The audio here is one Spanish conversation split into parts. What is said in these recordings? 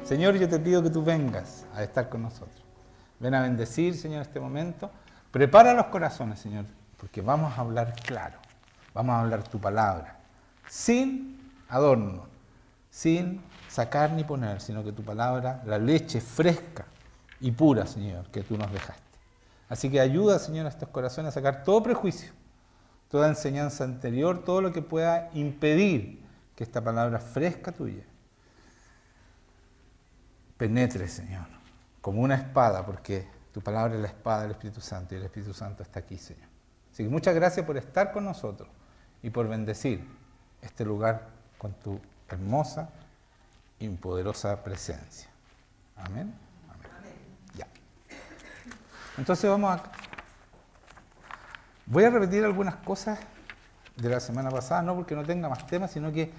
Señor, yo te pido que tú vengas a estar con nosotros. Ven a bendecir, Señor, este momento. Prepara los corazones, Señor, porque vamos a hablar claro. Vamos a hablar tu palabra, sin adorno, sin sacar ni poner, sino que tu palabra, la leche fresca y pura, Señor, que tú nos dejaste. Así que ayuda, Señor, a estos corazones a sacar todo prejuicio, toda enseñanza anterior, todo lo que pueda impedir que esta palabra fresca tuya penetre, Señor, como una espada, porque tu palabra es la espada del Espíritu Santo y el Espíritu Santo está aquí, Señor. Así que muchas gracias por estar con nosotros y por bendecir este lugar con tu hermosa y poderosa presencia. Amén. Amén. Ya. Entonces voy a repetir algunas cosas de la semana pasada, no porque no tenga más temas, sino que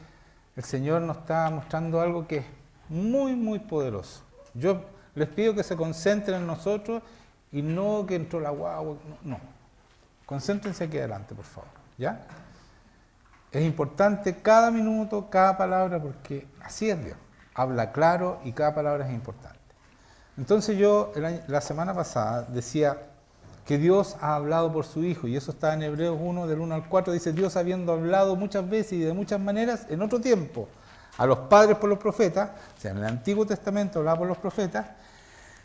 el Señor nos está mostrando algo que es muy, muy poderoso. Yo les pido que se concentren en nosotros y no que entró la guagua, no. Concéntrense aquí adelante, por favor, ¿ya? Es importante cada minuto, cada palabra, porque así es Dios. Habla claro y cada palabra es importante. Entonces yo, la semana pasada, decía que Dios ha hablado por su Hijo, y eso está en Hebreos 1, del 1 al 4, dice, Dios habiendo hablado muchas veces y de muchas maneras en otro tiempo, a los padres por los profetas, o sea, en el Antiguo Testamento hablaba por los profetas,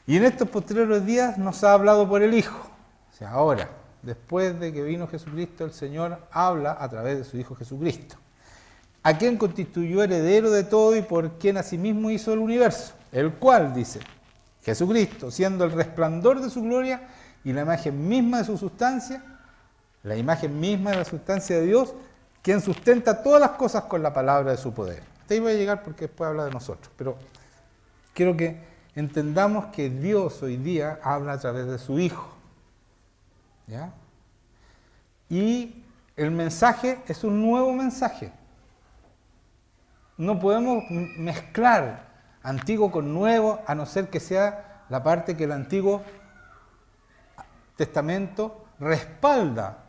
y en estos posteriores días nos ha hablado por el Hijo. O sea, ahora, después de que vino Jesucristo, el Señor habla a través de su Hijo Jesucristo, a quien constituyó heredero de todo y por quien asimismo hizo el universo, el cual, dice, Jesucristo, siendo el resplandor de su gloria y la imagen misma de su sustancia, la imagen misma de la sustancia de Dios, quien sustenta todas las cosas con la palabra de su poder. Hasta ahí voy a llegar porque después habla de nosotros, pero quiero que entendamos que Dios hoy día habla a través de su Hijo. ¿Ya? Y el mensaje es un nuevo mensaje. No podemos mezclar antiguo con nuevo, a no ser que sea la parte que el Antiguo Testamento respalda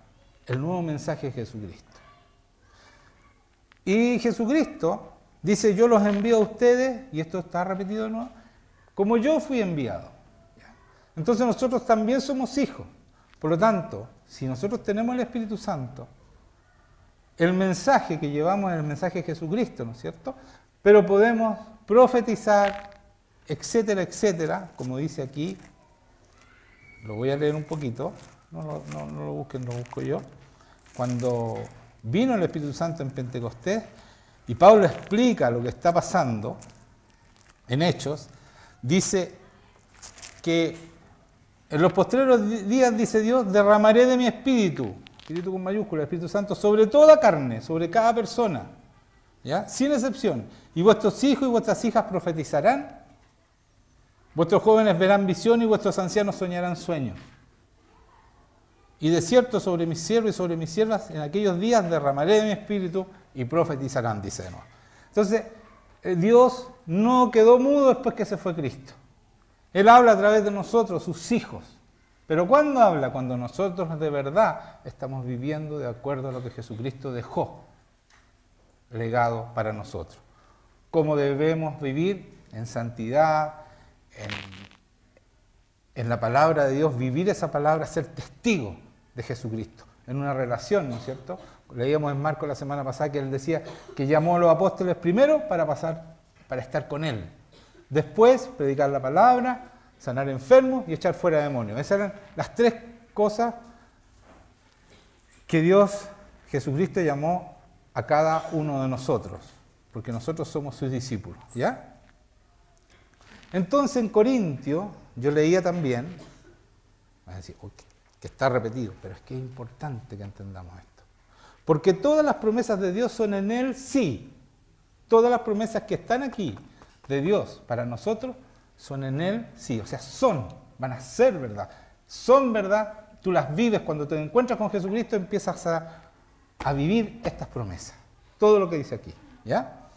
el nuevo mensaje de Jesucristo. Y Jesucristo dice, yo los envío a ustedes, y esto está repetido de nuevo, como yo fui enviado. Entonces nosotros también somos hijos. Por lo tanto, si nosotros tenemos el Espíritu Santo, el mensaje que llevamos es el mensaje de Jesucristo, ¿no es cierto? Pero podemos profetizar, etcétera, etcétera, como dice aquí, lo voy a leer un poquito, no lo busquen, lo busco yo. Cuando vino el Espíritu Santo en Pentecostés, y Pablo explica lo que está pasando en Hechos, dice que en los posteriores días, dice Dios, derramaré de mi espíritu, espíritu con mayúscula, Espíritu Santo, sobre toda carne, sobre cada persona, ¿ya? Sin excepción. Y vuestros hijos y vuestras hijas profetizarán, vuestros jóvenes verán visión y vuestros ancianos soñarán sueños. Y de cierto sobre mis siervos y sobre mis siervas, en aquellos días derramaré de mi espíritu y profetizarán, dice de nuevo. Entonces, Dios no quedó mudo después que se fue Cristo. Él habla a través de nosotros, sus hijos. Pero ¿cuándo habla? Cuando nosotros de verdad estamos viviendo de acuerdo a lo que Jesucristo dejó legado para nosotros. Cómo debemos vivir en santidad, en la palabra de Dios, vivir esa palabra, ser testigo de Jesucristo, en una relación, ¿no es cierto? Leíamos en Marcos la semana pasada que él decía que llamó a los apóstoles primero para estar con él. Después, predicar la palabra, sanar enfermos y echar fuera demonios. Esas eran las tres cosas que Dios, Jesucristo, llamó a cada uno de nosotros, porque nosotros somos sus discípulos, ¿ya? Entonces, en Corintios, yo leía también, van a decir, que está repetido, pero es que es importante que entendamos esto. Porque todas las promesas de Dios son en Él sí. Todas las promesas que están aquí de Dios para nosotros son en Él sí. O sea, van a ser verdad. Son verdad, tú las vives. Cuando te encuentras con Jesucristo empiezas a vivir estas promesas. Todo lo que dice aquí, ¿ya?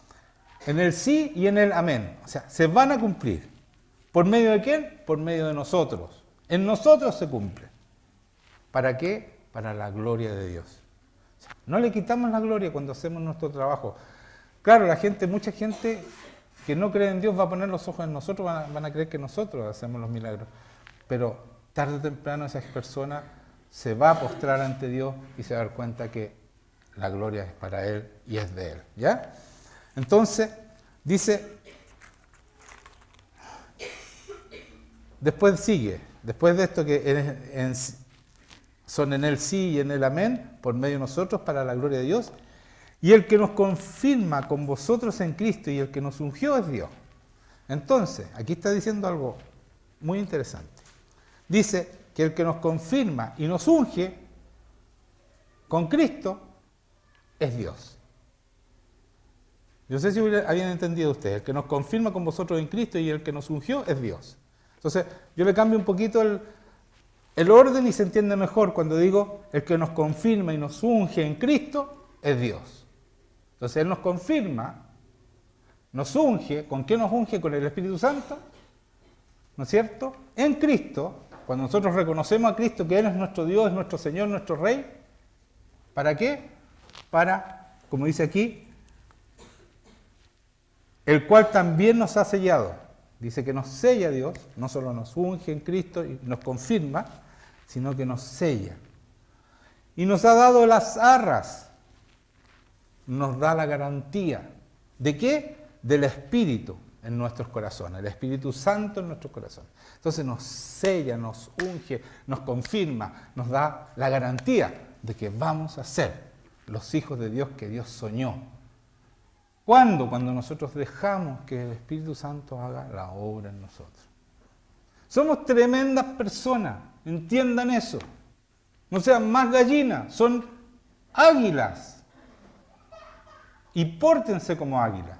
En el sí y en el amén. O sea, se van a cumplir. ¿Por medio de quién? Por medio de nosotros. En nosotros se cumple. ¿Para qué? Para la gloria de Dios. No le quitamos la gloria cuando hacemos nuestro trabajo. Claro, mucha gente que no cree en Dios va a poner los ojos en nosotros, van a creer que nosotros hacemos los milagros. Pero tarde o temprano esa persona se va a postrar ante Dios y se va a dar cuenta que la gloria es para Él y es de Él. ¿Ya? Entonces, dice, después sigue, después de esto que son en Él sí y en Él amén, por medio de nosotros para la gloria de Dios, y el que nos confirma con vosotros en Cristo y el que nos ungió es Dios. Entonces, aquí está diciendo algo muy interesante. Dice que el que nos confirma y nos unge con Cristo es Dios. Yo no sé si habían entendido ustedes. El que nos confirma con vosotros en Cristo y el que nos ungió es Dios. Entonces, yo le cambio un poquito el orden y se entiende mejor cuando digo el que nos confirma y nos unge en Cristo es Dios. Entonces, Él nos confirma, nos unge. ¿Con qué nos unge? Con el Espíritu Santo, ¿no es cierto? En Cristo, cuando nosotros reconocemos a Cristo que Él es nuestro Dios, es nuestro Señor, nuestro Rey, ¿para qué? Para, como dice aquí, el cual también nos ha sellado. Dice que nos sella Dios, no solo nos unge en Cristo y nos confirma, sino que nos sella. Y nos ha dado las arras, nos da la garantía. ¿De qué? Del Espíritu en nuestros corazones, el Espíritu Santo en nuestros corazones. Entonces nos sella, nos unge, nos confirma, nos da la garantía de que vamos a ser los hijos de Dios que Dios soñó. ¿Cuándo? Cuando nosotros dejamos que el Espíritu Santo haga la obra en nosotros. Somos tremendas personas, entiendan eso. No sean más gallinas, son águilas. Y pórtense como águilas.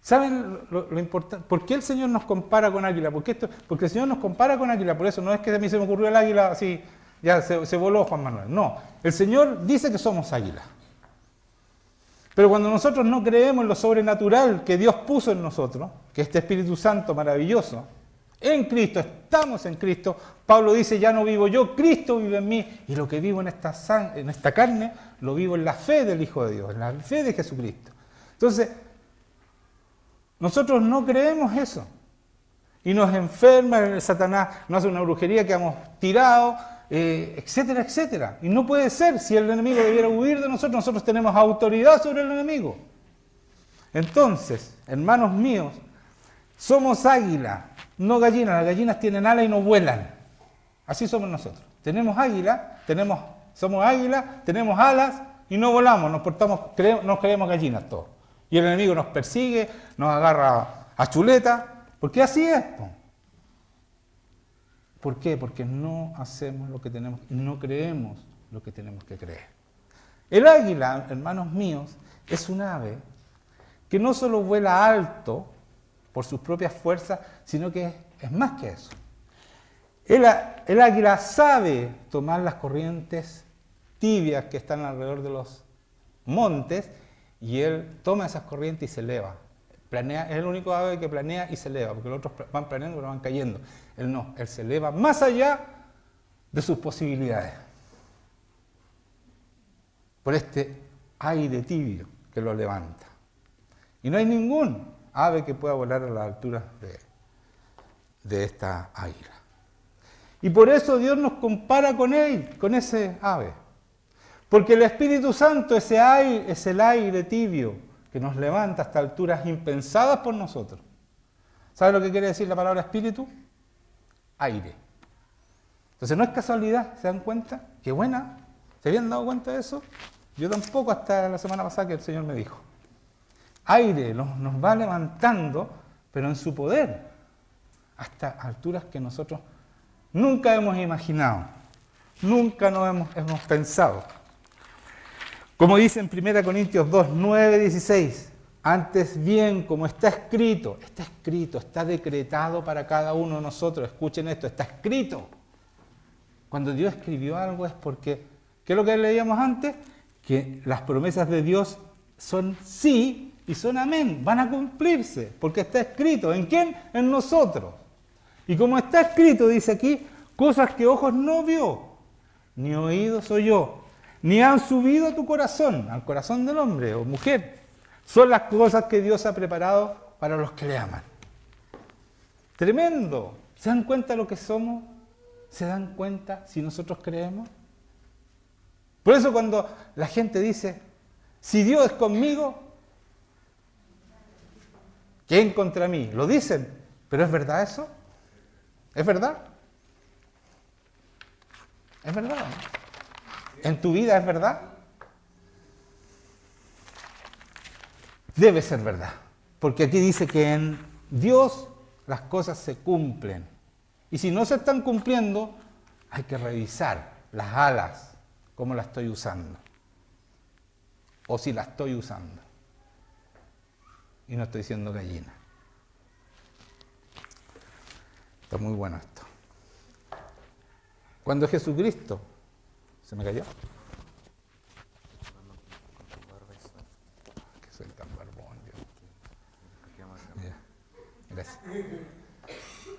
¿Saben lo importante? ¿Por qué el Señor nos compara con águila? Porque el Señor nos compara con águila, por eso no es que a mí se me ocurrió el águila así, ya se voló Juan Manuel. No, el Señor dice que somos águilas. Pero cuando nosotros no creemos en lo sobrenatural que Dios puso en nosotros, que este Espíritu Santo maravilloso, en Cristo, estamos en Cristo, Pablo dice, ya no vivo yo, Cristo vive en mí, y lo que vivo en esta carne, lo vivo en la fe del Hijo de Dios, en la fe de Jesucristo. Entonces, nosotros no creemos eso. Y nos enferma el Satanás, nos hace una brujería que hemos tirado, etcétera, etcétera. Y no puede ser, si el enemigo debiera huir de nosotros, nosotros tenemos autoridad sobre el enemigo. Entonces, hermanos míos, somos águilas, no gallinas. Las gallinas tienen alas y no vuelan. Así somos nosotros. Tenemos águila, somos águilas, tenemos alas y no volamos, nos creemos gallinas todos. Y el enemigo nos persigue, nos agarra a chuleta, porque así es. ¿Por qué? Porque no hacemos lo que tenemos y no creemos lo que tenemos que creer. El águila, hermanos míos, es un ave que no solo vuela alto por sus propias fuerzas, sino que es más que eso. El águila sabe tomar las corrientes tibias que están alrededor de los montes y él toma esas corrientes y se eleva. Planea, es el único ave que planea y se eleva, porque los otros van planeando pero van cayendo. Él no, él se eleva más allá de sus posibilidades. Por este aire tibio que lo levanta. Y no hay ningún ave que pueda volar a la altura de esta águila. Y por eso Dios nos compara con él, con ese ave. Porque el Espíritu Santo es el aire tibio que nos levanta hasta alturas impensadas por nosotros. ¿Sabe lo que quiere decir la palabra espíritu? Aire. Entonces no es casualidad, ¿se dan cuenta? ¡Qué buena! ¿Se habían dado cuenta de eso? Yo tampoco, hasta la semana pasada que el Señor me dijo. Aire nos va levantando, pero en su poder, hasta alturas que nosotros nunca hemos imaginado, nunca nos hemos pensado. Como dice en 1 Corintios 2, 9, 16, antes bien, como está escrito, está decretado para cada uno de nosotros, escuchen esto, está escrito. Cuando Dios escribió algo es porque, ¿qué es lo que leíamos antes? Que las promesas de Dios son sí y son amén, van a cumplirse, porque está escrito. ¿En quién? En nosotros. Y como está escrito, dice aquí, cosas que ojos no vio, ni oídos oyó, ni han subido a tu corazón, al corazón del hombre o mujer. Son las cosas que Dios ha preparado para los que le aman. Tremendo. ¿Se dan cuenta de lo que somos? ¿Se dan cuenta si nosotros creemos? Por eso cuando la gente dice, si Dios es conmigo, ¿quién contra mí? Lo dicen, pero ¿es verdad eso? ¿Es verdad? ¿Es verdad? ¿En tu vida es verdad? Debe ser verdad, porque aquí dice que en Dios las cosas se cumplen. Y si no se están cumpliendo, hay que revisar las alas, cómo las estoy usando. O si las estoy usando. Y no estoy siendo gallina. Está muy bueno esto. Cuando Jesucristo, ¿se me cayó? Que soy tan barbón yo. Ya. Gracias.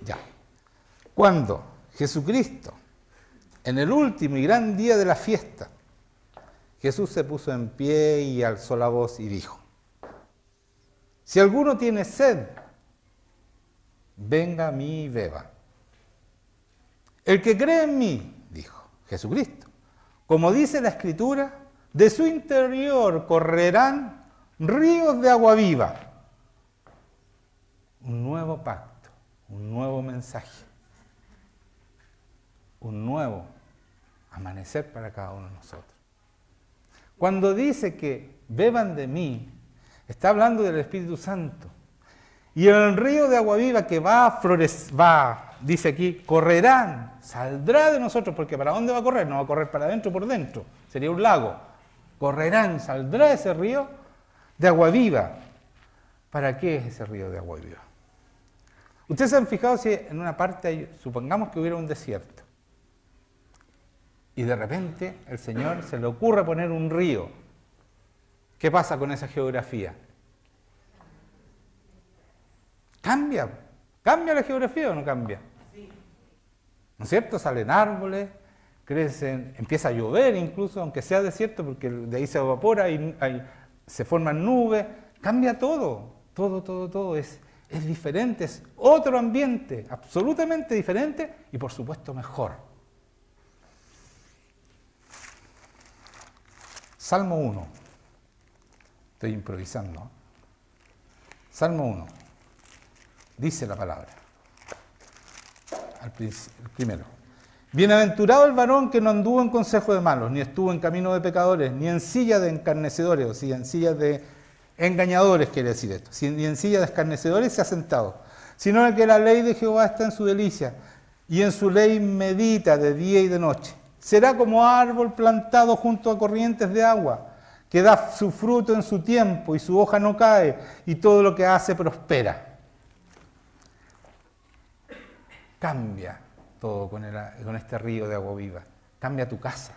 Ya. Cuando Jesucristo, en el último y gran día de la fiesta, Jesús se puso en pie y alzó la voz y dijo, si alguno tiene sed, venga a mí y beba. El que cree en mí, dijo Jesucristo, como dice la Escritura, de su interior correrán ríos de agua viva. Un nuevo pacto, un nuevo mensaje, un nuevo amanecer para cada uno de nosotros. Cuando dice que beban de mí, está hablando del Espíritu Santo. Y el río de agua viva que va a florecer, dice aquí, correrán, saldrá de nosotros, porque ¿para dónde va a correr? No va a correr para adentro por dentro, sería un lago. Correrán, saldrá ese río de agua viva. ¿Para qué es ese río de agua viva? Ustedes se han fijado si en una parte, supongamos que hubiera un desierto, y de repente el Señor se le ocurre poner un río. ¿Qué pasa con esa geografía? ¿Cambia? ¿Cambia la geografía o no cambia? ¿No es cierto? Salen árboles, crecen, empieza a llover incluso, aunque sea desierto, porque de ahí se evapora y se forman nubes. Cambia todo, todo. Es diferente, es otro ambiente, absolutamente diferente y por supuesto mejor. Salmo 1. Estoy improvisando. Salmo 1. Dice la palabra. El primero. Bienaventurado el varón que no anduvo en consejo de malos, ni estuvo en camino de pecadores, ni en silla de escarnecedores, o sea, en silla de engañadores, quiere decir esto, ni en silla de escarnecedores se ha sentado, sino que la ley de Jehová está en su delicia, y en su ley medita de día y de noche. Será como árbol plantado junto a corrientes de agua, que da su fruto en su tiempo, y su hoja no cae, y todo lo que hace prospera. Cambia todo con este río de agua viva. Cambia tu casa.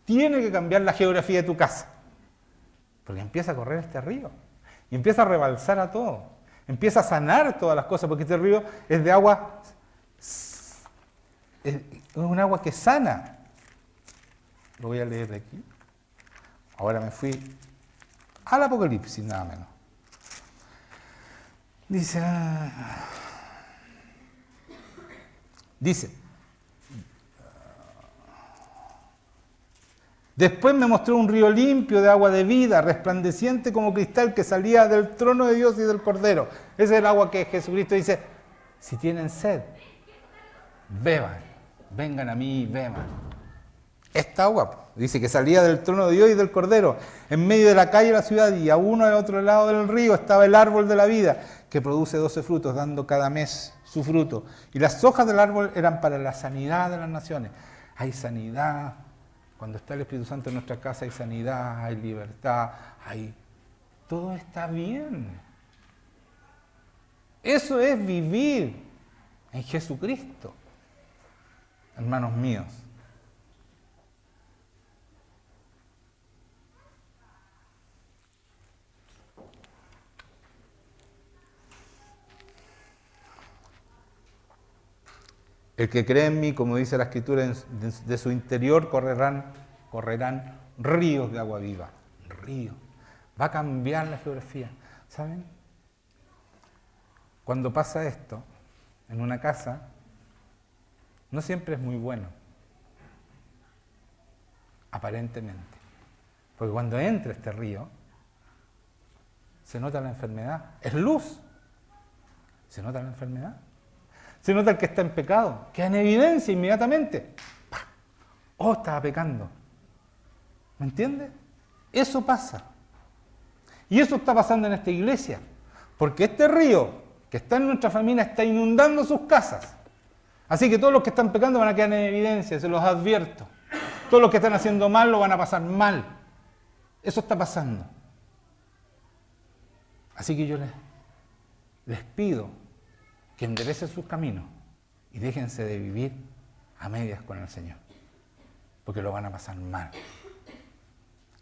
Tiene que cambiar la geografía de tu casa. Porque empieza a correr este río. Y empieza a rebalsar a todo. Empieza a sanar todas las cosas, porque este río es de agua, es un agua que sana. Lo voy a leer de aquí. Ahora me fui al Apocalipsis, nada menos. Dice, después me mostró un río limpio de agua de vida, resplandeciente como cristal, que salía del trono de Dios y del Cordero. Ese es el agua que Jesucristo dice, si tienen sed, beban, vengan a mí y beban. Esta agua, dice que salía del trono de Dios y del Cordero. En medio de la calle de la ciudad y a uno al otro lado del río estaba el árbol de la vida, que produce 12 frutos, dando cada mes su fruto. Y las hojas del árbol eran para la sanidad de las naciones. Hay sanidad. Cuando está el Espíritu Santo en nuestra casa hay sanidad, hay libertad, todo está bien. Eso es vivir en Jesucristo, hermanos míos. El que cree en mí, como dice la Escritura, de su interior correrán ríos de agua viva. Ríos. Va a cambiar la geografía. ¿Saben? Cuando pasa esto en una casa, no siempre es muy bueno, aparentemente. Porque cuando entra este río, se nota la enfermedad. Es luz. Se nota la enfermedad. Se nota el que está en pecado. Queda en evidencia inmediatamente. ¡Pah! Oh, estaba pecando. ¿Me entiendes? Eso pasa. Y eso está pasando en esta iglesia. Porque este río que está en nuestra familia está inundando sus casas. Así que todos los que están pecando van a quedar en evidencia, se los advierto. Todos los que están haciendo mal lo van a pasar mal. Eso está pasando. Así que yo les pido que enderecen sus caminos y déjense de vivir a medias con el Señor, porque lo van a pasar mal.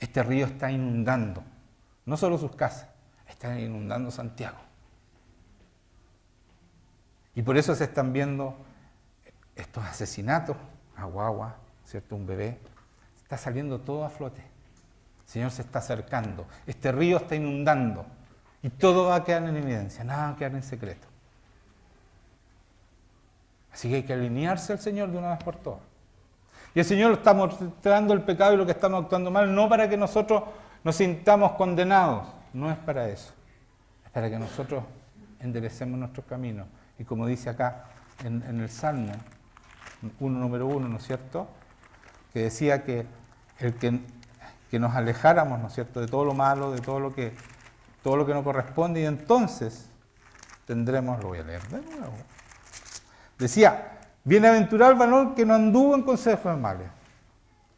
Este río está inundando, no solo sus casas, está inundando Santiago. Y por eso se están viendo estos asesinatos a guagua, ¿cierto? Un bebé. Está saliendo todo a flote. El Señor se está acercando. Este río está inundando. Y todo va a quedar en evidencia, nada va a quedar en secreto. Así que hay que alinearse al Señor de una vez por todas. Y el Señor está mostrando el pecado y lo que estamos actuando mal, no para que nosotros nos sintamos condenados, no es para eso. Es para que nosotros enderecemos nuestros caminos. Y como dice acá en el Salmo, número 1, ¿no es cierto? Que decía que que nos alejáramos, ¿no es cierto?, de todo lo malo, de todo lo que no corresponde, y entonces tendremos, lo voy a leer de nuevo. Decía, bienaventurado el varón que no anduvo en consejos de males.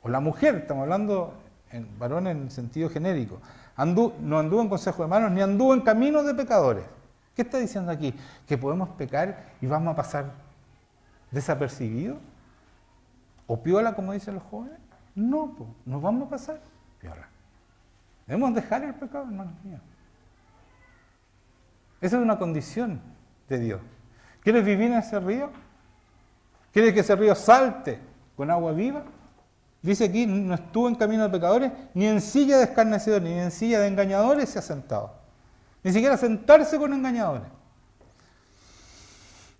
O la mujer, estamos hablando en varón en sentido genérico, no anduvo en consejos de malos, ni anduvo en caminos de pecadores. ¿Qué está diciendo aquí? ¿Que podemos pecar y vamos a pasar desapercibidos? ¿O piola, como dicen los jóvenes? No, pues, nos vamos a pasar piola. Debemos dejar el pecado, hermanos míos. Esa es una condición de Dios. ¿Quieres vivir en ese río? ¿Quieres que ese río salte con agua viva? Dice aquí, no estuvo en camino de pecadores, ni en silla de escarnecedores, ni en silla de engañadores se ha sentado. Ni siquiera sentarse con engañadores.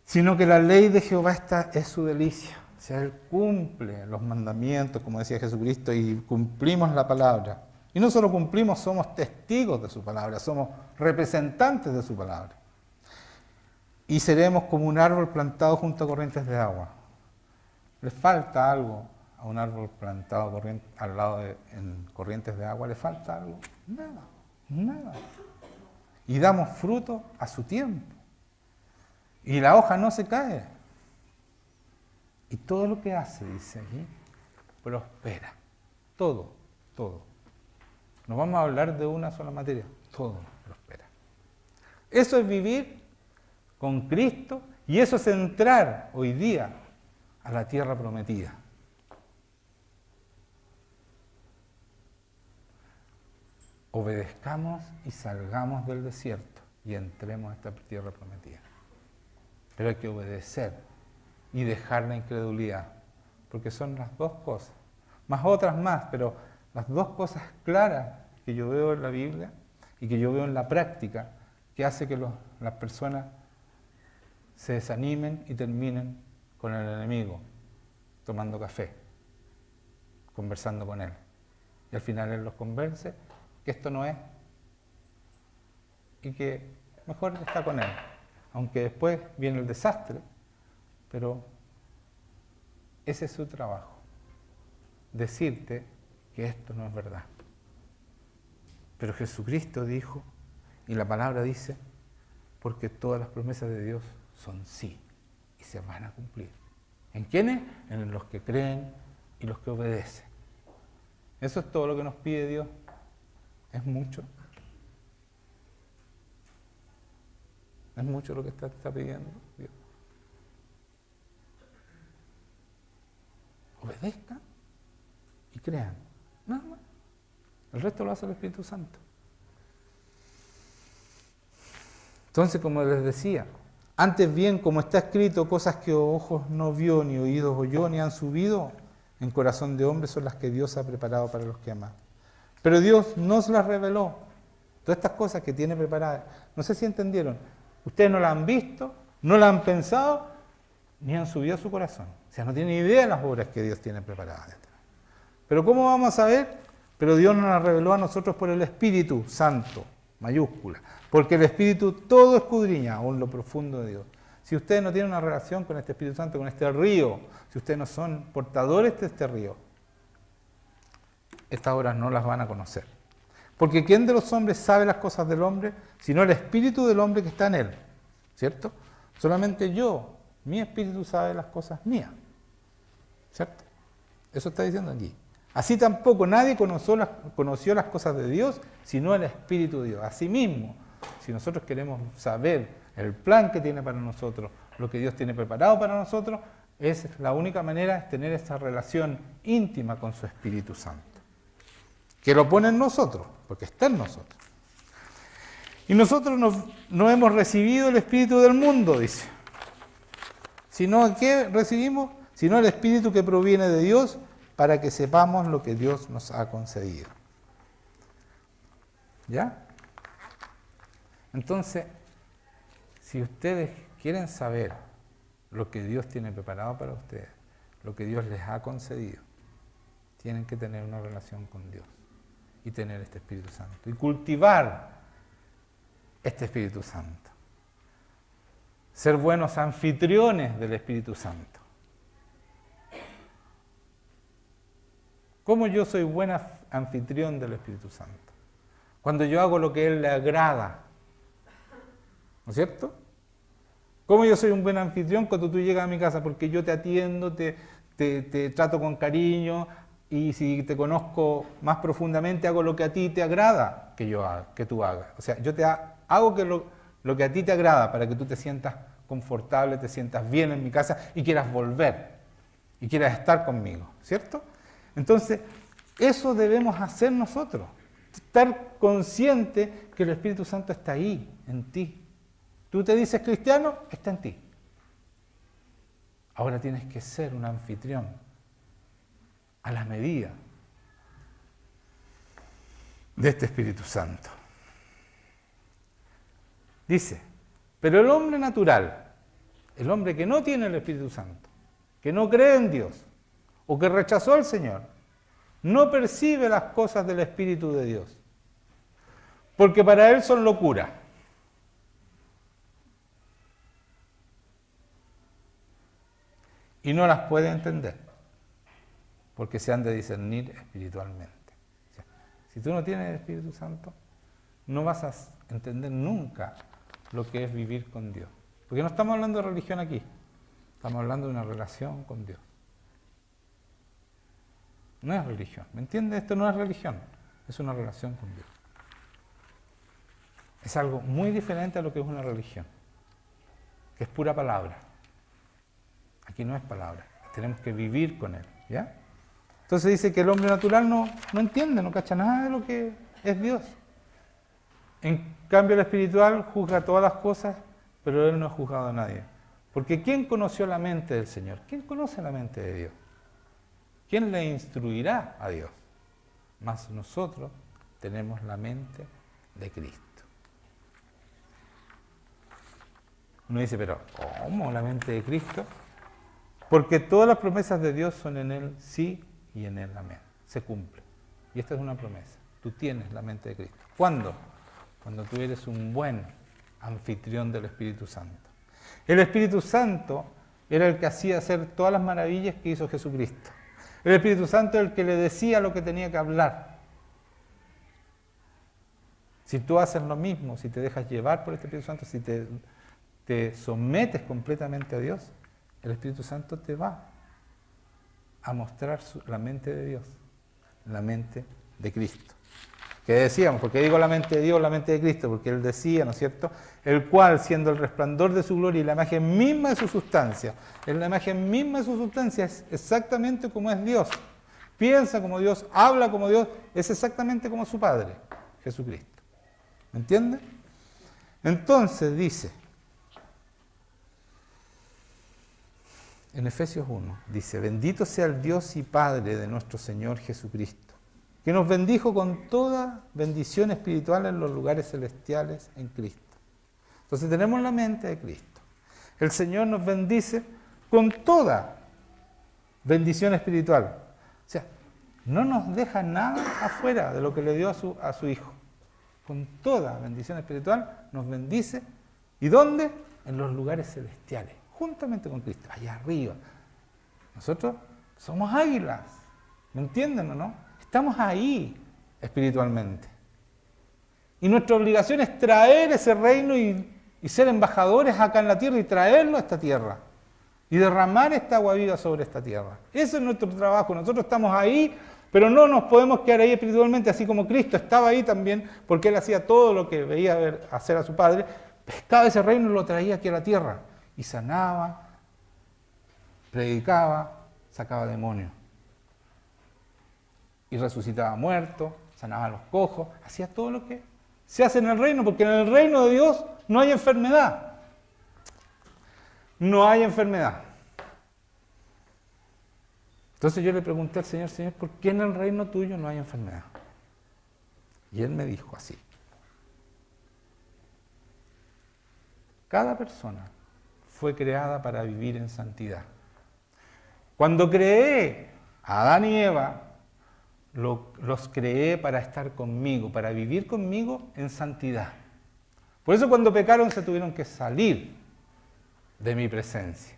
Sino que la ley de Jehová es su delicia. O sea, Él cumple los mandamientos, como decía Jesucristo, y cumplimos la palabra. Y no solo cumplimos, somos testigos de su palabra, somos representantes de su palabra. Y seremos como un árbol plantado junto a corrientes de agua. ¿Le falta algo a un árbol plantado al lado en corrientes de agua? ¿Le falta algo? Nada, nada. Y damos fruto a su tiempo. Y la hoja no se cae. Y todo lo que hace, dice aquí, prospera. Todo, todo. No vamos a hablar de una sola materia, todo prospera. Eso es vivir con Cristo y eso es entrar hoy día a la tierra prometida. Obedezcamos y salgamos del desierto y entremos a esta tierra prometida. Pero hay que obedecer y dejar la incredulidad, porque son las dos cosas, más otras más, pero las dos cosas claras que yo veo en la Biblia y que yo veo en la práctica, que hace que las personas se desanimen y terminen con el enemigo, tomando café, conversando con él. Y al final él los convence que esto no es y que mejor está con él. Aunque después viene el desastre, pero ese es su trabajo, decirte que esto no es verdad. Pero Jesucristo dijo, y la palabra dice, porque todas las promesas de Dios son sí, y se van a cumplir. ¿En quiénes? En los que creen y los que obedecen. Eso es todo lo que nos pide Dios. ¿Es mucho? ¿Es mucho lo que está pidiendo Dios? Obedezcan y crean. Nada más. El resto lo hace el Espíritu Santo. Entonces, como les decía, antes bien, como está escrito, cosas que ojos no vio, ni oídos oyó, ni han subido en corazón de hombre son las que Dios ha preparado para los que aman. Pero Dios nos las reveló. Todas estas cosas que tiene preparadas, no sé si entendieron, ustedes no las han visto, no las han pensado, ni han subido a su corazón. O sea, no tienen idea de las obras que Dios tiene preparadas. Pero ¿cómo vamos a saber? Pero Dios nos las reveló a nosotros por el Espíritu Santo, mayúscula. Porque el Espíritu todo escudriña, aún lo profundo de Dios. Si ustedes no tienen una relación con este Espíritu Santo, con este río, si ustedes no son portadores de este río, estas obras no las van a conocer. Porque ¿quién de los hombres sabe las cosas del hombre? Sino el espíritu del hombre que está en él. ¿Cierto? Solamente yo, mi espíritu sabe las cosas mías. ¿Cierto? Eso está diciendo aquí. Así tampoco nadie conoció las cosas de Dios, sino el Espíritu de Dios. Asimismo, si nosotros queremos saber el plan que tiene para nosotros, lo que Dios tiene preparado para nosotros, es la única manera es tener esa relación íntima con su Espíritu Santo. Que lo pone en nosotros, porque está en nosotros. Y nosotros no hemos recibido el Espíritu del mundo, dice. Sino, ¿qué recibimos? Sino el Espíritu que proviene de Dios, para que sepamos lo que Dios nos ha concedido. ¿Ya? Entonces, si ustedes quieren saber lo que Dios tiene preparado para ustedes, lo que Dios les ha concedido, tienen que tener una relación con Dios y tener este Espíritu Santo y cultivar este Espíritu Santo. Ser buenos anfitriones del Espíritu Santo. ¿Cómo yo soy buen anfitrión del Espíritu Santo? Cuando yo hago lo que a Él le agrada. ¿No es cierto? ¿Cómo yo soy un buen anfitrión cuando tú llegas a mi casa? Porque yo te atiendo, te trato con cariño y si te conozco más profundamente hago lo que a ti te agrada que tú hagas. O sea, yo te hago lo que a ti te agrada para que tú te sientas confortable, te sientas bien en mi casa y quieras volver y quieras estar conmigo, ¿cierto? Entonces, eso debemos hacer nosotros, estar consciente que el Espíritu Santo está ahí, en ti. Tú te dices cristiano, está en ti. Ahora tienes que ser un anfitrión a la medida de este Espíritu Santo. Dice, pero el hombre natural, el hombre que no tiene el Espíritu Santo, que no cree en Dios, o que rechazó al Señor, no percibe las cosas del Espíritu de Dios, porque para él son locura. Y no las puede entender, porque se han de discernir espiritualmente. O sea, si tú no tienes el Espíritu Santo, no vas a entender nunca lo que es vivir con Dios. Porque no estamos hablando de religión aquí, estamos hablando de una relación con Dios. No es religión, ¿me entiendes? Esto no es religión, es una relación con Dios. Es algo muy diferente a lo que es una religión, que es pura palabra. Aquí no es palabra, tenemos que vivir con Él, ¿ya? Entonces dice que el hombre natural no entiende, no cacha nada de lo que es Dios. En cambio el espiritual juzga todas las cosas, pero Él no ha juzgado a nadie. Porque ¿quién conoció la mente del Señor? ¿Quién conoce la mente de Dios? ¿Quién le instruirá a Dios? Mas nosotros tenemos la mente de Cristo. Uno dice, pero ¿cómo la mente de Cristo? Porque todas las promesas de Dios son en Él sí y en Él amén. Se cumple. Y esta es una promesa. Tú tienes la mente de Cristo. ¿Cuándo? Cuando tú eres un buen anfitrión del Espíritu Santo. El Espíritu Santo era el que hacía hacer todas las maravillas que hizo Jesucristo. El Espíritu Santo es el que le decía lo que tenía que hablar. Si tú haces lo mismo, si te dejas llevar por el Espíritu Santo, si te sometes completamente a Dios, el Espíritu Santo te va a mostrar la mente de Dios, la mente de Cristo. ¿Qué decíamos? ¿Por qué digo la mente de Dios, la mente de Cristo? Porque Él decía, ¿no es cierto? El cual, siendo el resplandor de su gloria y la imagen misma de su sustancia, en la imagen misma de su sustancia es exactamente como es Dios. Piensa como Dios, habla como Dios, es exactamente como su Padre, Jesucristo. ¿Me entiende? Entonces dice, en Efesios 1, dice, bendito sea el Dios y Padre de nuestro Señor Jesucristo, que nos bendijo con toda bendición espiritual en los lugares celestiales en Cristo. Entonces tenemos la mente de Cristo. El Señor nos bendice con toda bendición espiritual. O sea, no nos deja nada afuera de lo que le dio a su Hijo. Con toda bendición espiritual nos bendice. ¿Y dónde? En los lugares celestiales, juntamente con Cristo, allá arriba. Nosotros somos águilas, ¿me entienden o no? Estamos ahí espiritualmente. Y nuestra obligación es traer ese reino y ser embajadores acá en la tierra y traerlo a esta tierra. Y derramar esta agua viva sobre esta tierra. Ese es nuestro trabajo. Nosotros estamos ahí, pero no nos podemos quedar ahí espiritualmente, así como Cristo estaba ahí también, porque Él hacía todo lo que veía hacer a su Padre. Pescaba ese reino y lo traía aquí a la tierra. Y sanaba, predicaba, sacaba demonios. Y resucitaba muertos, sanaba a los cojos, hacía todo lo que se hace en el reino, porque en el reino de Dios no hay enfermedad. No hay enfermedad. Entonces yo le pregunté al Señor, Señor, ¿por qué en el reino tuyo no hay enfermedad? Y Él me dijo así. Cada persona fue creada para vivir en santidad. Cuando creé a Adán y Eva, los creé para estar conmigo, para vivir conmigo en santidad. Por eso cuando pecaron se tuvieron que salir de mi presencia.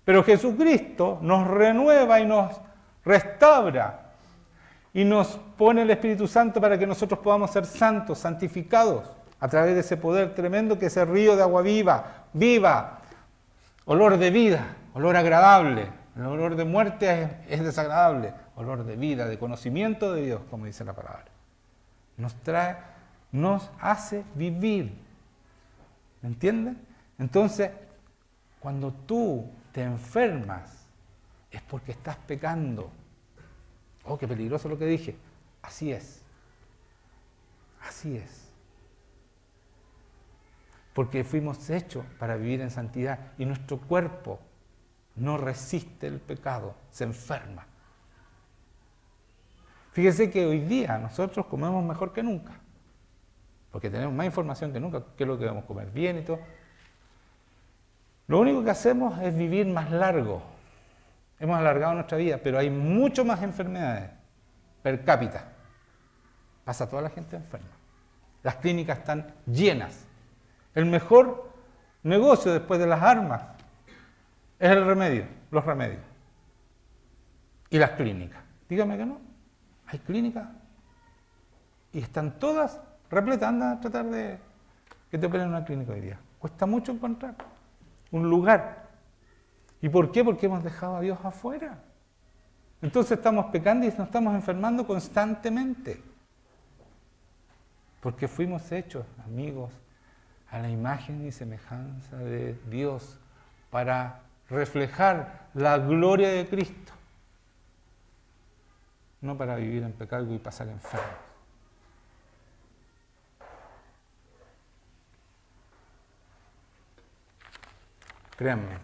Pero Jesucristo nos renueva y nos restaura y nos pone el Espíritu Santo para que nosotros podamos ser santos, santificados a través de ese poder tremendo que es el río de agua viva, olor de vida, olor agradable. El olor de muerte es desagradable, olor de vida, de conocimiento de Dios, como dice la palabra. Nos hace vivir. ¿Me entienden? Entonces, cuando tú te enfermas, es porque estás pecando. Oh, qué peligroso lo que dije. Así es. Así es. Porque fuimos hechos para vivir en santidad y nuestro cuerpo no resiste el pecado, se enferma. Fíjese que hoy día nosotros comemos mejor que nunca, porque tenemos más información que nunca, qué es lo que debemos comer bien y todo. Lo único que hacemos es vivir más largo. Hemos alargado nuestra vida, pero hay mucho más enfermedades per cápita. Pasa toda la gente enferma. Las clínicas están llenas. El mejor negocio después de las armas es el remedio, los remedios. Y las clínicas. Dígame que no. Hay clínicas y están todas repletas. Anda a tratar de que te operen en una clínica hoy día. Cuesta mucho encontrar un lugar. ¿Y por qué? Porque hemos dejado a Dios afuera. Entonces estamos pecando y nos estamos enfermando constantemente. Porque fuimos hechos, amigos, a la imagen y semejanza de Dios para reflejar la gloria de Cristo. No para vivir en pecado y pasar enfermos. Créanme,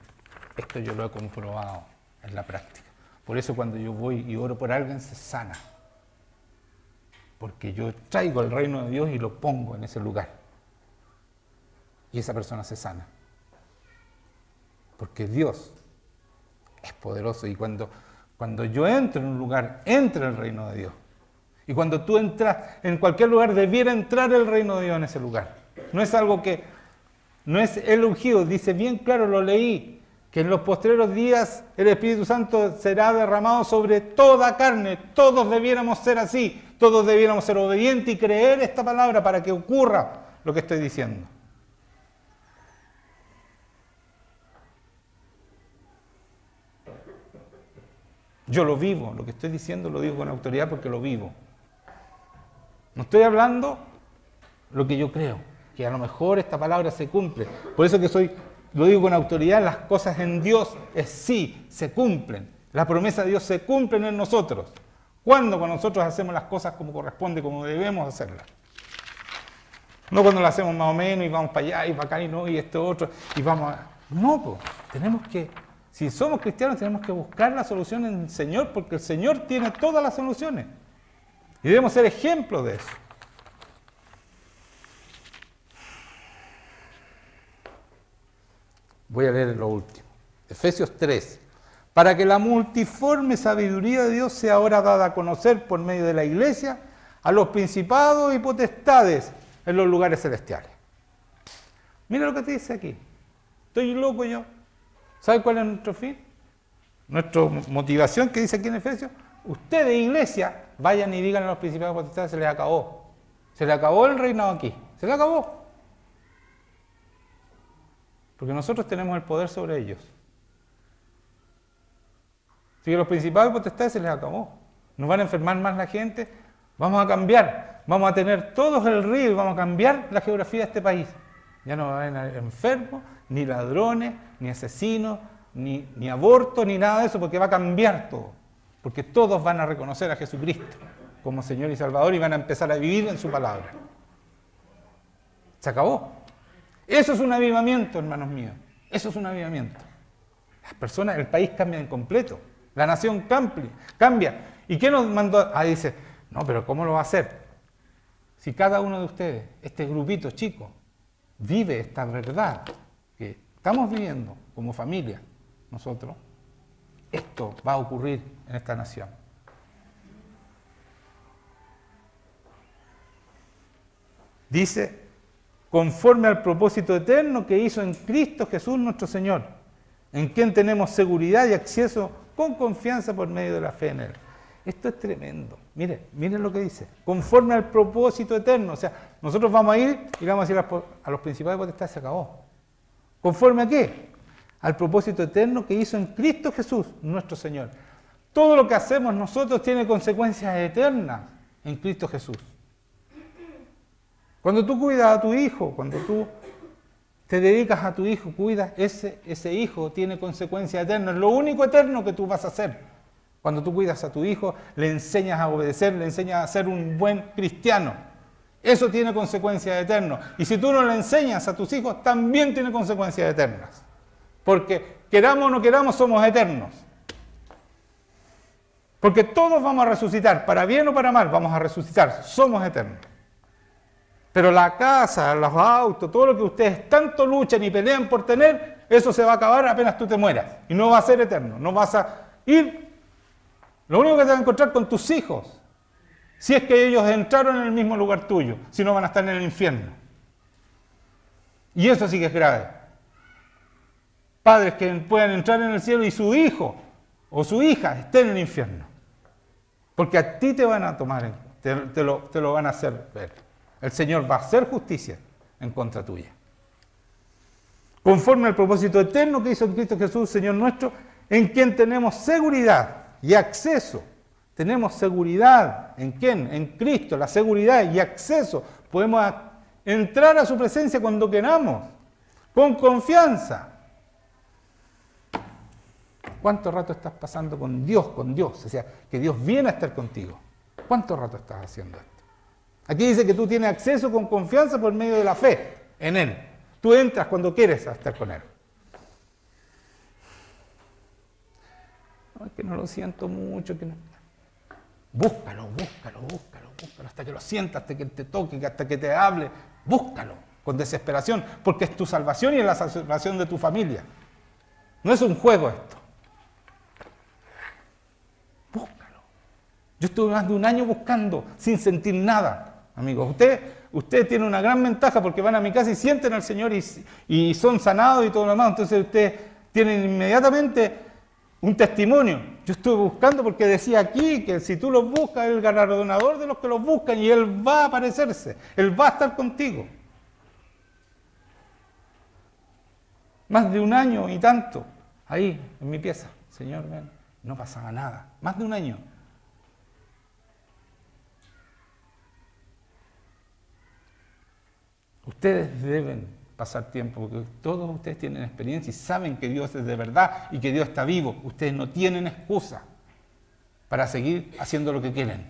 esto yo lo he comprobado en la práctica. Por eso cuando yo voy y oro por alguien se sana. Porque yo traigo el reino de Dios y lo pongo en ese lugar. Y esa persona se sana. Porque Dios es poderoso y cuando yo entro en un lugar, entra el reino de Dios. Y cuando tú entras en cualquier lugar, debiera entrar el reino de Dios en ese lugar. No es algo que, no es el ungido, dice bien claro, lo leí, que en los postreros días el Espíritu Santo será derramado sobre toda carne. Todos debiéramos ser así, todos debiéramos ser obedientes y creer esta palabra para que ocurra lo que estoy diciendo. Yo lo vivo, lo que estoy diciendo lo digo con autoridad porque lo vivo. No estoy hablando lo que yo creo, que a lo mejor esta palabra se cumple. Por eso que lo digo con autoridad, las cosas en Dios sí, se cumplen. La promesa de Dios se cumplen en nosotros. ¿Cuándo? Cuando nosotros hacemos las cosas como corresponde, como debemos hacerlas. No cuando las hacemos más o menos y vamos para allá y para acá y no, y esto otro, y vamos a... No, pues, tenemos que Si somos cristianos tenemos que buscar la solución en el Señor, porque el Señor tiene todas las soluciones. Y debemos ser ejemplos de eso. Voy a leer lo último. Efesios 3. Para que la multiforme sabiduría de Dios sea ahora dada a conocer por medio de la iglesia a los principados y potestades en los lugares celestiales. Mira lo que te dice aquí. Estoy loco yo. ¿Sabe cuál es nuestro fin? Nuestra motivación que dice aquí en Efesios. Ustedes, iglesia, vayan y digan a los principados y potestades, se les acabó. Se les acabó el reinado aquí. Se les acabó. Porque nosotros tenemos el poder sobre ellos. Así que los principados y potestades se les acabó. Nos van a enfermar más la gente. Vamos a cambiar. Vamos a tener todos el río y vamos a cambiar la geografía de este país. Ya no va a haber enfermos, ni ladrones, ni asesinos, ni abortos, ni nada de eso, porque va a cambiar todo. Porque todos van a reconocer a Jesucristo como Señor y Salvador y van a empezar a vivir en su palabra. Se acabó. Eso es un avivamiento, hermanos míos. Eso es un avivamiento. Las personas, el país cambia en completo. La nación cambia. ¿Y qué nos mandó? Dice, no, pero ¿cómo lo va a hacer? Si cada uno de ustedes, este grupito chico, vive esta verdad que estamos viviendo como familia, nosotros, esto va a ocurrir en esta nación. Dice, conforme al propósito eterno que hizo en Cristo Jesús nuestro Señor, en quien tenemos seguridad y acceso con confianza por medio de la fe en Él. Esto es tremendo. Miren lo que dice. Conforme al propósito eterno. O sea, nosotros vamos a ir y vamos a decir a los principados de potestad, se acabó. ¿Conforme a qué? Al propósito eterno que hizo en Cristo Jesús, nuestro Señor. Todo lo que hacemos nosotros tiene consecuencias eternas en Cristo Jesús. Cuando tú cuidas a tu hijo, cuando tú te dedicas a tu hijo, cuidas, ese hijo tiene consecuencias eternas. Es lo único eterno que tú vas a hacer. Cuando tú cuidas a tu hijo, le enseñas a obedecer, le enseñas a ser un buen cristiano. Eso tiene consecuencias eternas. Y si tú no le enseñas a tus hijos, también tiene consecuencias eternas. Porque queramos o no queramos, somos eternos. Porque todos vamos a resucitar, para bien o para mal, vamos a resucitar, somos eternos. Pero la casa, los autos, todo lo que ustedes tanto luchan y pelean por tener, eso se va a acabar apenas tú te mueras. Y no va a ser eterno, no vas a ir. Lo único que te vas a encontrar con tus hijos, si es que ellos entraron en el mismo lugar tuyo, si no van a estar en el infierno. Y eso sí que es grave. Padres que puedan entrar en el cielo y su hijo o su hija esté en el infierno. Porque a ti te van a tomar, te lo van a hacer ver. El Señor va a hacer justicia en contra tuya. Conforme al propósito eterno que hizo en Cristo Jesús, Señor nuestro, en quien tenemos seguridad y acceso. Tenemos seguridad. ¿En quién? En Cristo, la seguridad y acceso. Podemos entrar a su presencia cuando queramos, con confianza. ¿Cuánto rato estás pasando con Dios? O sea, que Dios viene a estar contigo. ¿Cuánto rato estás haciendo esto? Aquí dice que tú tienes acceso con confianza por medio de la fe en Él. Tú entras cuando quieres a estar con Él. No, es que no lo siento mucho. Que no. Búscalo, hasta que lo sientas, hasta que te toque, hasta que te hable. Búscalo con desesperación, porque es tu salvación y es la salvación de tu familia. No es un juego esto. Búscalo. Yo estuve más de un año buscando sin sentir nada. Amigos, ustedes tienen una gran ventaja porque van a mi casa y sienten al Señor y son sanados y todo lo demás. Entonces ustedes tienen inmediatamente un testimonio. Yo estuve buscando porque decía aquí que si tú los buscas, el galardonador de los que los buscan y Él va a aparecerse. Él va a estar contigo. Más de un año y tanto, ahí en mi pieza. Señor, ven, no pasaba nada. Más de un año. Ustedes deben pasar tiempo, porque todos ustedes tienen experiencia y saben que Dios es de verdad y que Dios está vivo. Ustedes no tienen excusa para seguir haciendo lo que quieren.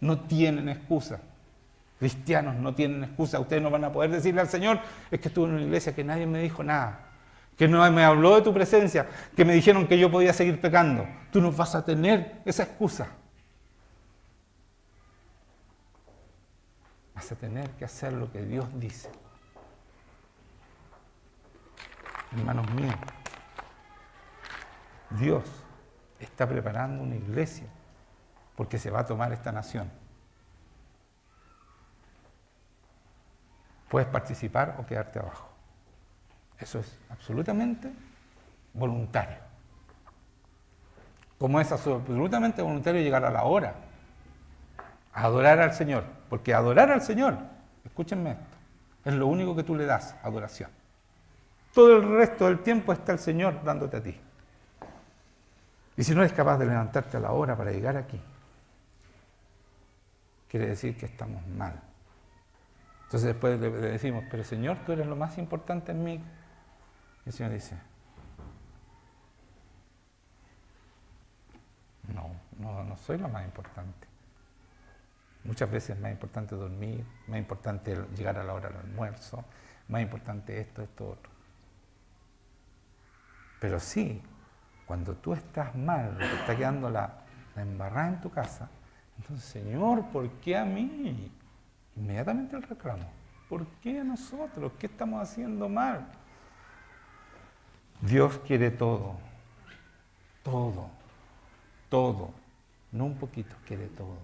No tienen excusa. Cristianos no tienen excusa. Ustedes no van a poder decirle al Señor, es que estuve en una iglesia que nadie me dijo nada. que no me habló de tu presencia, que me dijeron que yo podía seguir pecando. Tú no vas a tener esa excusa. Vas a tener que hacer lo que Dios dice. Hermanos míos, Dios está preparando una iglesia porque se va a tomar esta nación. Puedes participar o quedarte abajo. Eso es absolutamente voluntario. Como es absolutamente voluntario llegar a la hora, a adorar al Señor. Porque adorar al Señor, escúchenme esto, es lo único que tú le das, adoración. Todo el resto del tiempo está el Señor dándote a ti. Y si no eres capaz de levantarte a la hora para llegar aquí, quiere decir que estamos mal. Entonces después le decimos, pero Señor, tú eres lo más importante en mí. Y el Señor dice, no soy lo más importante. Muchas veces es más importante dormir, más importante llegar a la hora del almuerzo, más importante esto, otro. Pero sí, cuando tú estás mal, te está quedando la embarrada en tu casa, entonces, Señor, ¿por qué a mí? Inmediatamente el reclamo. ¿Por qué a nosotros? ¿Qué estamos haciendo mal? Dios quiere todo. Todo. Todo. No un poquito, quiere todo.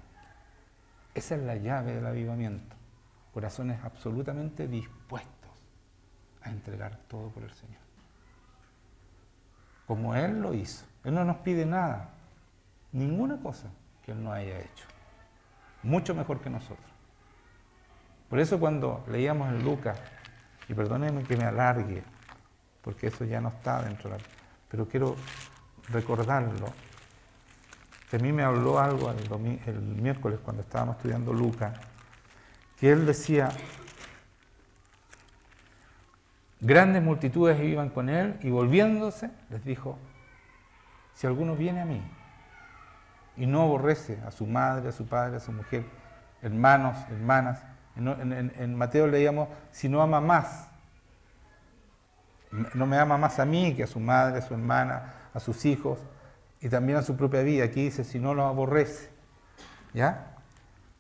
Esa es la llave del avivamiento. Corazones absolutamente dispuestos a entregar todo por el Señor. Como Él lo hizo. Él no nos pide nada, ninguna cosa que Él no haya hecho. Mucho mejor que nosotros. Por eso cuando leíamos en Lucas, y perdónenme que me alargue, porque eso ya no está dentro de la... Pero quiero recordarlo, que a mí me habló algo el miércoles cuando estábamos estudiando Lucas, que él decía, grandes multitudes iban con él y volviéndose les dijo, si alguno viene a mí y no aborrece a su madre, a su padre, a su mujer, hermanos, hermanas, en Mateo leíamos, si no ama más, no me ama más a mí que a su madre, a su hermana, a sus hijos y también a su propia vida. Aquí dice, si no los aborrece, ¿ya?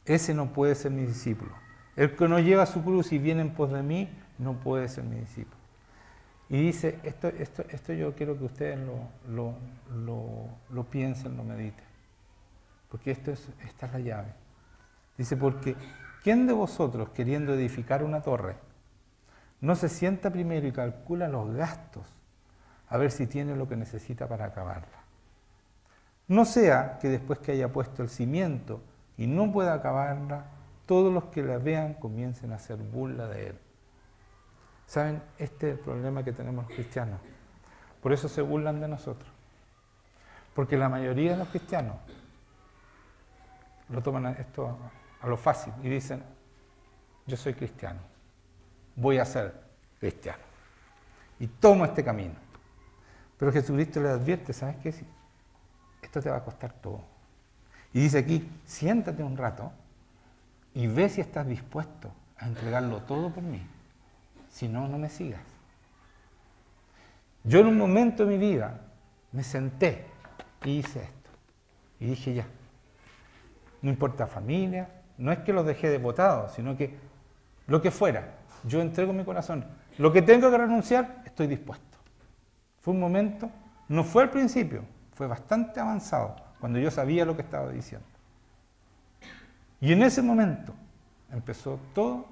Ese no puede ser mi discípulo. El que no lleva su cruz y viene en pos de mí, no puede ser mi discípulo. Y dice, esto yo quiero que ustedes lo piensen, lo mediten. Porque esta es la llave. Dice, porque ¿quién de vosotros, queriendo edificar una torre, no se sienta primero y calcula los gastos a ver si tiene lo que necesita para acabarla? No sea que después que haya puesto el cimiento y no pueda acabarla, todos los que la vean comiencen a hacer burla de él. ¿Saben? Este es el problema que tenemos los cristianos. Por eso se burlan de nosotros. Porque la mayoría de los cristianos lo toman esto a lo fácil y dicen, yo soy cristiano, voy a ser cristiano. Y tomo este camino. Pero Jesucristo le advierte, ¿sabes qué? Esto te va a costar todo. Y dice aquí, siéntate un rato y ve si estás dispuesto a entregarlo todo por mí. Si no, no me sigas. Yo en un momento de mi vida me senté y hice esto. Y dije ya, no importa familia, no es que los dejé de botados, sino que lo que fuera, yo entrego mi corazón. Lo que tengo que renunciar, estoy dispuesto. Fue un momento, no fue al principio, fue bastante avanzado, cuando yo sabía lo que estaba diciendo. Y en ese momento empezó todo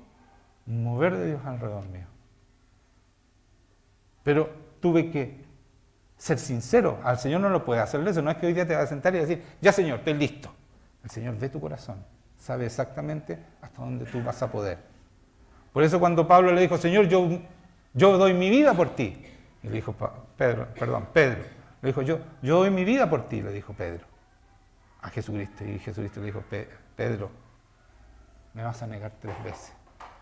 un mover de Dios alrededor mío. Pero tuve que ser sincero, al Señor no lo puede hacerle eso, no es que hoy día te vas a sentar y decir, ya Señor, estoy listo. El Señor ve tu corazón, sabe exactamente hasta dónde tú vas a poder. Por eso cuando Pablo le dijo, Señor, yo doy mi vida por ti. Y le dijo Pedro, le dijo, yo doy mi vida por ti, le dijo Pedro a Jesucristo. Y Jesucristo le dijo, Pedro, me vas a negar 3 veces.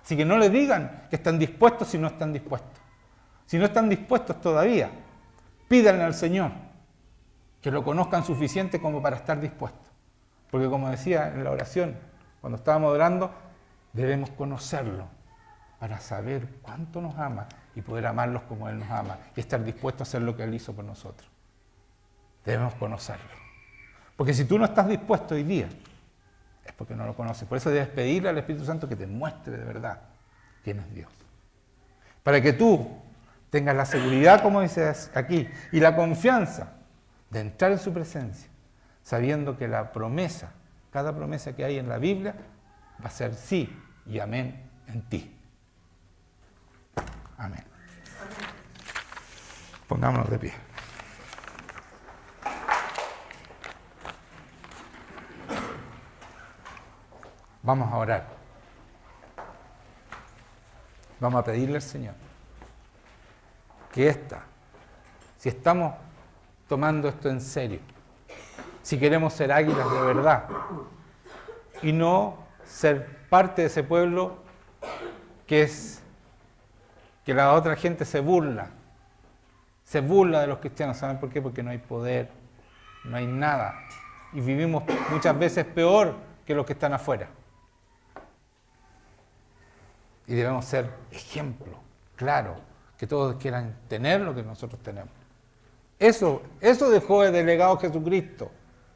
Así que no le digan que están dispuestos si no están dispuestos. Si no están dispuestos todavía, pídanle al Señor que lo conozcan suficiente como para estar dispuestos. Porque como decía en la oración, cuando estábamos orando, debemos conocerlo para saber cuánto nos ama y poder amarlos como Él nos ama y estar dispuestos a hacer lo que Él hizo por nosotros. Debemos conocerlo. Porque si tú no estás dispuesto hoy día, es porque no lo conoces. Por eso debes pedirle al Espíritu Santo que te muestre de verdad quién es Dios. Para que tú tengas la seguridad, como dices aquí, y la confianza de entrar en su presencia, sabiendo que la promesa, cada promesa que hay en la Biblia, va a ser sí y amén en ti. Amén. Pongámonos de pie. Vamos a orar. Vamos a pedirle al Señor que si estamos tomando esto en serio, si queremos ser águilas de verdad y no ser parte de ese pueblo que la otra gente se burla de los cristianos. ¿Saben por qué? Porque no hay poder, no hay nada y vivimos muchas veces peor que los que están afuera. Y debemos ser ejemplo, claro, que todos quieran tener lo que nosotros tenemos. Eso dejó de delegado Jesucristo.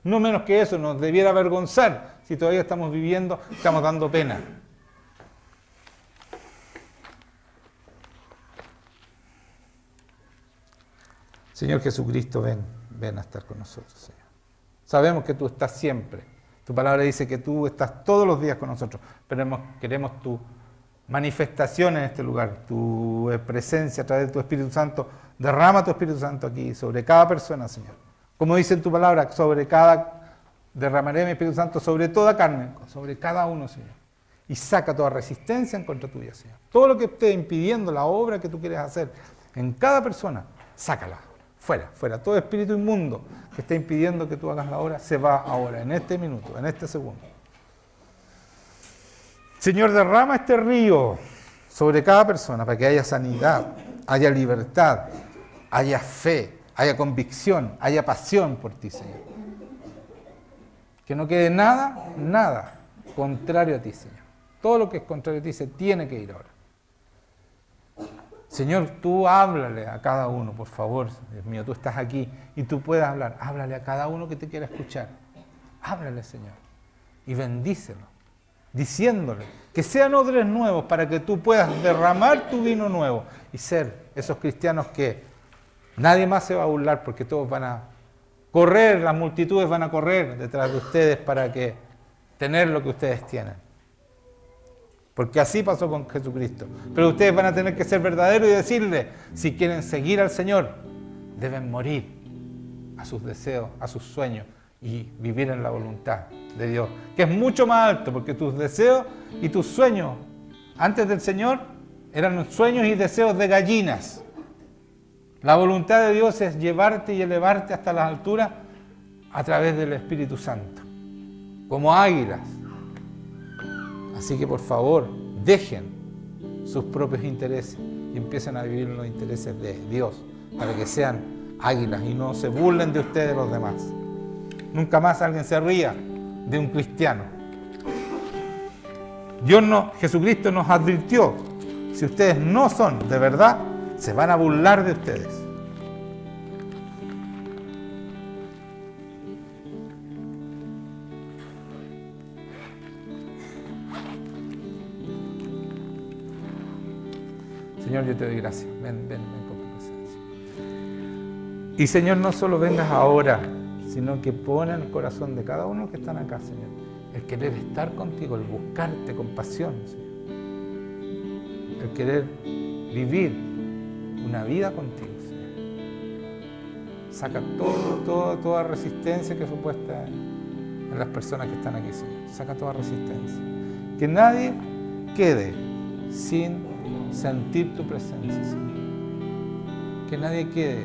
No menos que eso, nos debiera avergonzar si todavía estamos viviendo, estamos dando pena. Señor Jesucristo, ven a estar con nosotros, Señor. Sabemos que tú estás siempre. Tu palabra dice que tú estás todos los días con nosotros, pero queremos tu manifestación en este lugar, tu presencia a través de tu Espíritu Santo. Derrama tu Espíritu Santo aquí sobre cada persona, Señor. Como dice en tu palabra, derramaré mi Espíritu Santo sobre toda carne, sobre cada uno, Señor. Y saca toda resistencia en contra tuya, Señor. Todo lo que esté impidiendo la obra que tú quieres hacer en cada persona, sácala. Fuera. Todo espíritu inmundo que esté impidiendo que tú hagas la obra, se va ahora, en este minuto, en este segundo. Señor, derrama este río sobre cada persona para que haya sanidad, haya libertad, haya fe, haya convicción, haya pasión por ti, Señor. Que no quede nada contrario a ti, Señor. Todo lo que es contrario a ti se tiene que ir ahora. Señor, tú háblale a cada uno, por favor, Dios mío, tú estás aquí y tú puedes hablar. Háblale a cada uno que te quiera escuchar. Háblale, Señor, y bendícelo, diciéndole que sean odres nuevos para que tú puedas derramar tu vino nuevo y ser esos cristianos que nadie más se va a burlar porque todos van a correr, las multitudes van a correr detrás de ustedes para tener lo que ustedes tienen. Porque así pasó con Jesucristo. Pero ustedes van a tener que ser verdaderos y decirle, si quieren seguir al Señor, deben morir a sus deseos, a sus sueños y vivir en la voluntad de Dios, que es mucho más alto, porque tus deseos y tus sueños antes del Señor eran sueños y deseos de gallinas. La voluntad de Dios es llevarte y elevarte hasta las alturas a través del Espíritu Santo, como águilas. Así que por favor, dejen sus propios intereses y empiecen a vivir los intereses de Dios, para que sean águilas y no se burlen de ustedes los demás. Nunca más alguien se ría de un cristiano. Jesucristo nos advirtió, si ustedes no son de verdad, se van a burlar de ustedes. Señor, yo te doy gracias. Ven con tu presencia. Y Señor, no solo vengas ahora, sino que pon en el corazón de cada uno que están acá, Señor, el querer estar contigo, el buscarte con pasión, Señor. El querer vivir una vida contigo, Señor. Saca toda resistencia que fue puesta en las personas que están aquí, Señor. Saca toda resistencia. Que nadie quede sin sentir tu presencia, Señor. Que nadie quede